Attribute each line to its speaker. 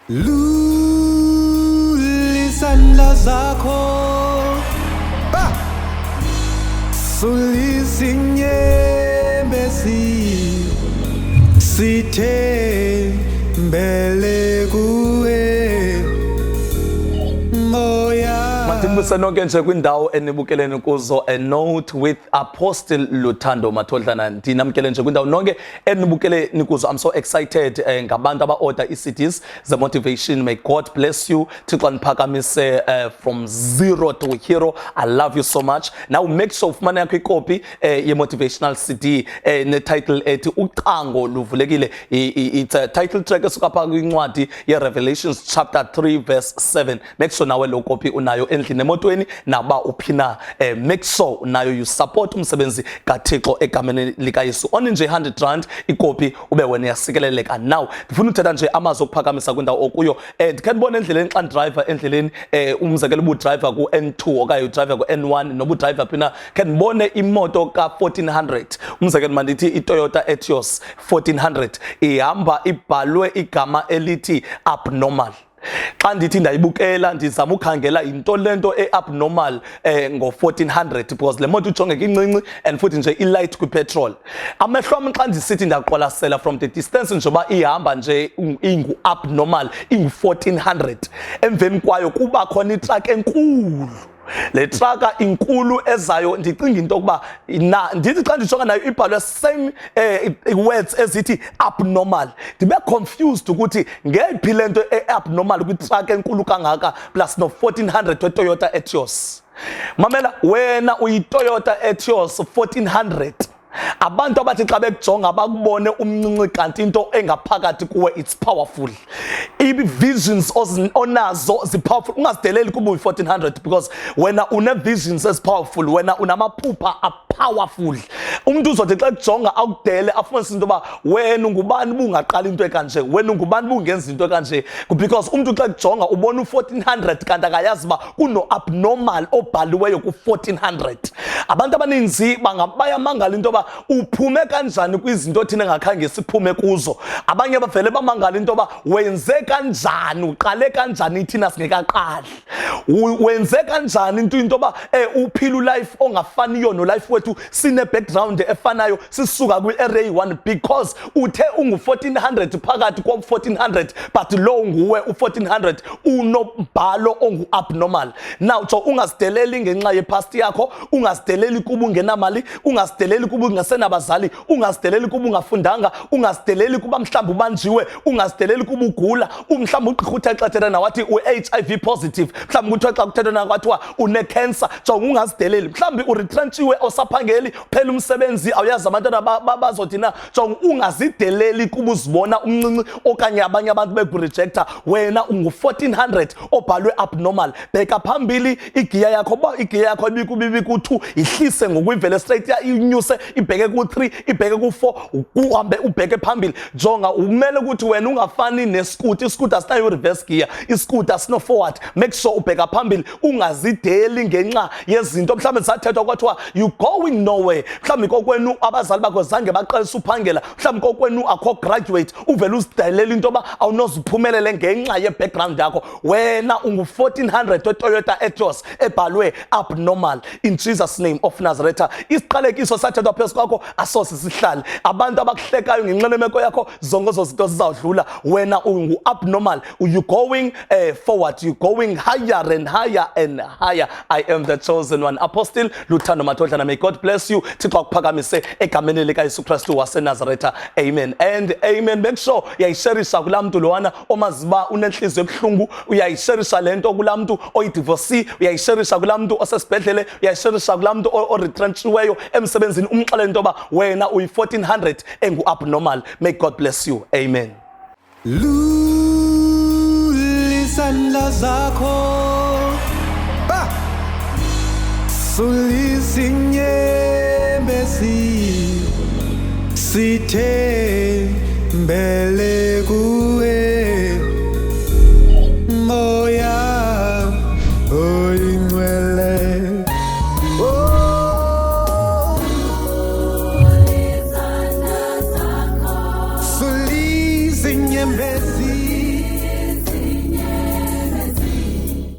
Speaker 1: Lulisandla zakho sulisinyembezi sithembele kuwe moya.
Speaker 2: Mandibuse nonke nje kwindawo enibukeleni kuzo A Note with Apostle Luthando Matodlana. Ndinamkele nje kwindawo nonke enibukeleni kuzo. I'm so excited ngabantu aba-order ii-CDs the Motivation. May God bless you. Thixo niphakamise from zero to hero. I love you so much. Now make sure ufumana yakho ikopi ye-motivational CD ne-title ethi uqango luvulekile. It's a title track esuka phaa kwincwadi ye-Revelations chapter 3 verse 7. Make sure nawe lo copy unayo endlini emotweni naba uphina. Make sure nayo you support umsebenzi kaThixo egameni likaYesu. Only nje 100 rand ikopi ube wena yasikeleleka. Now ndifuna uthetha nje amazwi okuphakamisa kwindawo okuyo. Ndikhe ndibone endleleni xa driver endleleni umzekelo ubu driver ku N2 okanye driver ku N1 nobu driver phina khe ndibone imoto ka 1400. Umzekelo mandithi iToyota Etios 1400 ihamba ibhalwe igama elithi abnormal. Xa ndithi ndayibukela ndizama ukhangela into lento abnormal ngo 1400 because le moto ujongeke incinci and futhi nje ilight ku petrol. Amehlo am xa ndisithi ndaqwalasela from the distance njoba ihamba nje ingu abnormal ingu 1400. Emveni kwayo kuba khona itruck enkulu. Le trucker inkulu ezayo ndicinga into kuba ndithi xa ndijonga nayo ibhalwe same words ezithi abnormal ndibe confused ukuthi ngephi lento abnormal kwitruck enkulu kangaka plus no 1400 weToyota Etios. Mamela wena uyiToyota Etios 1400. Abantu abathi xa bekujonga bakubone umncinci kanti into engaphakathi kuwe it's powerful. Visions onazo zi-powerful. Ungazideleli kuba uyi-1400 because wena une-visions ezi-powerful, wena unamaphupha a-powerful. Umuntu uzothi xa kujonga akudele afumanise into yoba wena ungubani bungaqala into ekanje, wena ungubani bungenza into ekanje because umuntu xa kujonga ubona u-1400 kanti akayazi uba kuno-abnormal obhaliweyo ku-1400. Abantu abaninzi bayamangala into yoba uphume kanjani kwizinto thina engakhange siphume kuzo. Abanye bavele bamangala into yoba wenze kanjani, uqale kanjani thina singekaqali. Wenze kanjani into yoba uphila life ongafaniyo no life wethu sine background efanayo sisuka kwi-array 1 because uthe ungu-1400 phakathi kwa-1400 but lo nguwe u-1400 unombhalo ongu-abnormal. Now so ungazideleli ngenxa yepast yakho, ungazideleli kuba ungenamali, ungazideleli kuba ungasenabazali, ungazideleli kuba ungafundanga, ungazideleli kuba mhlawumbe ubanjiwe, ungazideleli kuba ugula, mhlawumbe ugqirha uthe xa ethetha nawe wathi u-HIV positive, mhlawumbe uthe xa kuthetha nawe kwathiwa une-cancer. Jonga ungazideleli, mhlawumbe uretrenchiwe awusaphangeli phela umsebenzi awuyazi abantwana bazothi na. Jonga ungazideleli kuba uzibona umncinci okanye abanye abantu bekurejecta. Wena ungu-1400 obhalwe abnormal. Bheka phambili igiya yakho, ba igiya yakho ibikubibi ku-2 ihlise ngokwivele straight inyuse ibheke ku-3 ibheke ku-4 uhambe ubheke phambili. Jonga umele ukuthi wena ungafani nescooter. Iscooter asinayo reverse gear, iscooter asino forward. Make sure ubheka phambili, ungazideli ngenxa yezinto mhlawumbe zathethwa kwathiwa you going nowhere. Mhlawumbe kokwenu abazali bakho zange baqalisa uphangela, mhlawumbe kokwenu akho graduate, uvele uzidelela into yoba awunoziphumelele ngenxa ye-background yakho. Wena ungu-1400 weToyota Etios ebhalwe abnormal in Jesus name of Nazareth. Isiqalekiso sathethwa phezu kwakho asose sihlale. Abantu abakuhlekayo ngenxa yemeko yakho zonke ezo zinto zizawudlula. Wena ungu-abnormal. You going forward, you going higher and higher and higher. I am the chosen one. Apostle Luthando Matodlana. May God bless you. Thixo akuphakamise egameni likaYesu Kristu waseNazaretha. Amen and amen. Make sure uyayisharisha kulaa mntu lowana omaziba unenhliziyo ebuhlungu, uyayisharisha lento kulaa mntu oyidivorce, uyayisharisha kulaa mntu osesibhedlele, uyayisharisha kulaa mntu oretrenchiweyo emsebenzini, umxelele into yoba wena uyi-1400 engu-abnormal. May God bless you. Amen.
Speaker 1: Lulisandla zakho sulisinyembezi sithembele